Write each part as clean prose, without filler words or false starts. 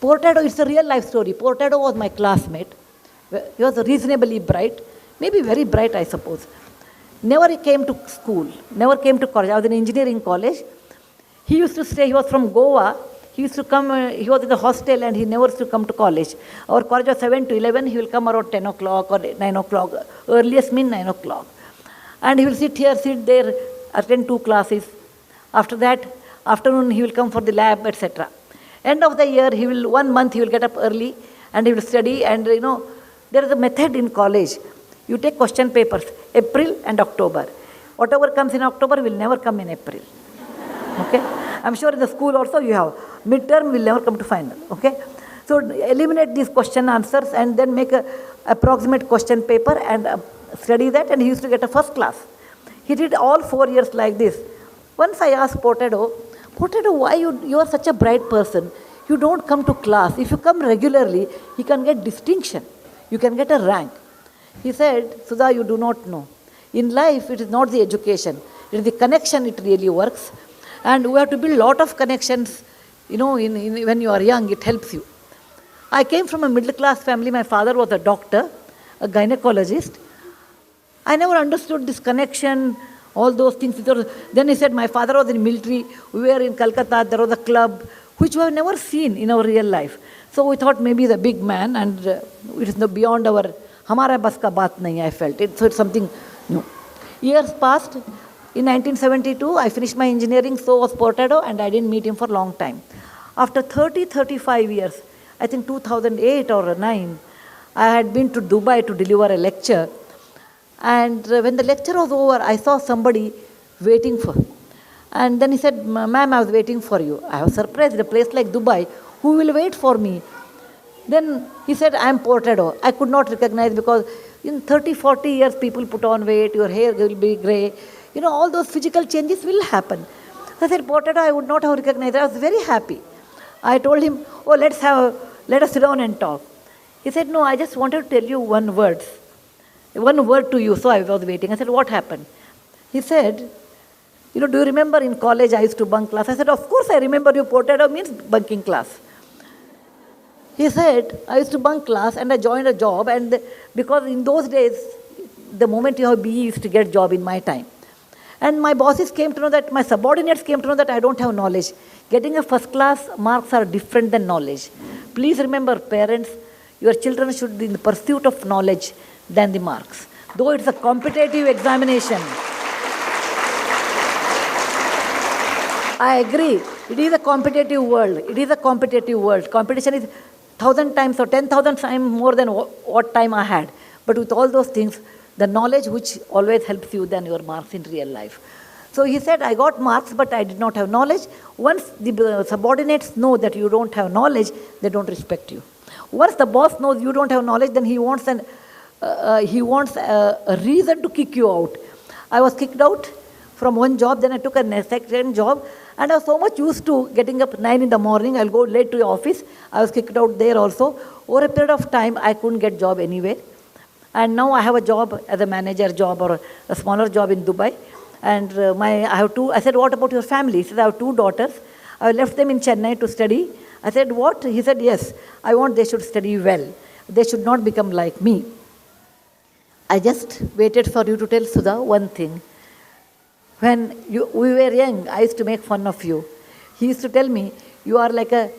Portado, it's a real life story. Portado was my classmate. He was reasonably bright, maybe very bright, I suppose. Never came to school, never came to college. I was in engineering college. He used to stay, he was from Goa. He used to come, he was in the hostel and he never used to come to college. Our college was 7 to 11, he will come around 10 o'clock or 9 o'clock, earliest mean 9 o'clock. And he will sit here, sit there, attend 2 classes. After that, afternoon he will come for the lab, etc. End of the year, 1 month he will get up early and he will study. And there is a method in college. You take question papers, April and October. Whatever comes in October will never come in April. Okay? I'm sure in the school also you have. Midterm will never come to final. Okay? So eliminate these question answers and then make a approximate question paper and study that, and he used to get a first class. He did all 4 years like this. Once I asked Portado, why you are such a bright person? You don't come to class. If you come regularly, you can get distinction. You can get a rank. He said, Sudha, you do not know. In life, it is not the education. It is the connection it really works. And we have to build a lot of connections, when you are young, it helps you. I came from a middle class family. My father was a doctor, a gynecologist. I never understood this connection, all those things. Then he said, my father was in military. We were in Calcutta. There was a club, which we have never seen in our real life. So we thought maybe he's a big man and it is beyond our, hamara bas ka baat nahi, I felt. So it's something new. Years passed. In 1972, I finished my engineering, so was Portado, and I didn't meet him for a long time. After 35 years, I think 2008 or 9, I had been to Dubai to deliver a lecture. And when the lecture was over, I saw somebody waiting for. And then he said, ma'am, I was waiting for you. I was surprised, a place like Dubai, who will wait for me? Then he said, I am Portado. I could not recognize because in 30, 40 years, people put on weight, your hair will be grey. All those physical changes will happen. I said, Portado, I would not have recognized. I was very happy. I told him, let us sit down and talk. He said, no, I just wanted to tell you one word to you. So I was waiting. I said, what happened? He said, do you remember in college I used to bunk class? I said, of course I remember you. Portado means bunking class. He said, I used to bunk class and I joined a job. And because in those days, the moment you have BE, you used to get job in my time. And my bosses came to know that, my subordinates came to know that I don't have knowledge. Getting a first class marks are different than knowledge. Please remember, parents, your children should be in the pursuit of knowledge than the marks. Though it's a competitive examination. I agree. It is a competitive world. It is a competitive world. Competition is 1,000 times or 10,000 times more than what time I had. But with all those things, the knowledge which always helps you than your marks in real life. So he said, I got marks, but I did not have knowledge. Once the subordinates know that you don't have knowledge, they don't respect you. Once the boss knows you don't have knowledge, then he wants a reason to kick you out. I was kicked out from one job, then I took a second job, and I was so much used to getting up 9 in the morning, I'll go late to the office. I was kicked out there also. Over a period of time, I couldn't get job anywhere. And now I have a job as a manager job or a smaller job in Dubai. And I said, what about your family? He said, I have 2 daughters. I left them in Chennai to study. I said, what? He said, yes, I want they should study well. They should not become like me. I just waited for you to tell Sudha one thing. When we were young, I used to make fun of you. He used to tell me, you are like a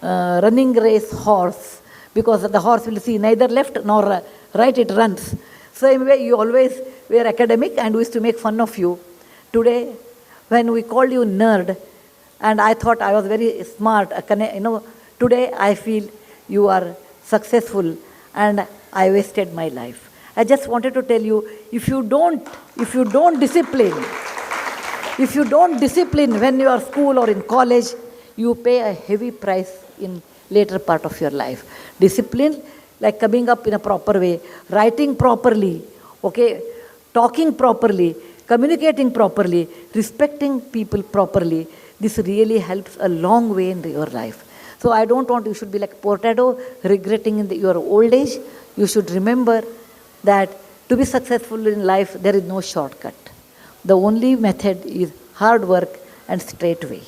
running race horse. Because the horse will see neither left nor right, it runs. Same way, you always were academic and we used to make fun of you. Today, when we called you nerd, and I thought I was very smart, today I feel you are successful and I wasted my life. I just wanted to tell you, if you don't discipline when you are school or in college, you pay a heavy price in later part of your life. Discipline, like coming up in a proper way, writing properly, talking properly, communicating properly, respecting people properly. This really helps a long way in your life. So I don't want you should be like Portado, regretting in your old age. You should remember that to be successful in life, there is no shortcut. The only method is hard work and straight way.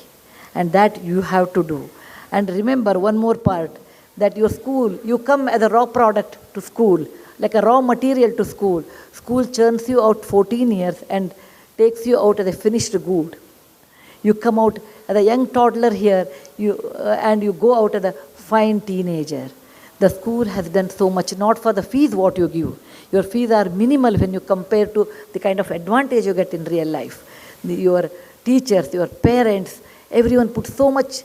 And that you have to do. And remember one more part, that your school, you come as a raw product to school, like a raw material to school. School churns you out 14 years and takes you out as a finished good. You come out as a young toddler here, and you go out as a fine teenager. The school has done so much, not for the fees what you give. Your fees are minimal when you compare to the kind of advantage you get in real life. Your teachers, your parents, everyone put so much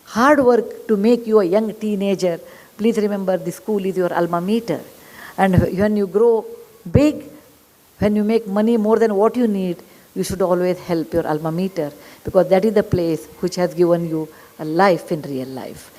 hard work to make you a young teenager. Please remember, the school is your alma mater. And when you grow big, when you make money more than what you need, you should always help your alma mater, because that is the place which has given you a life in real life.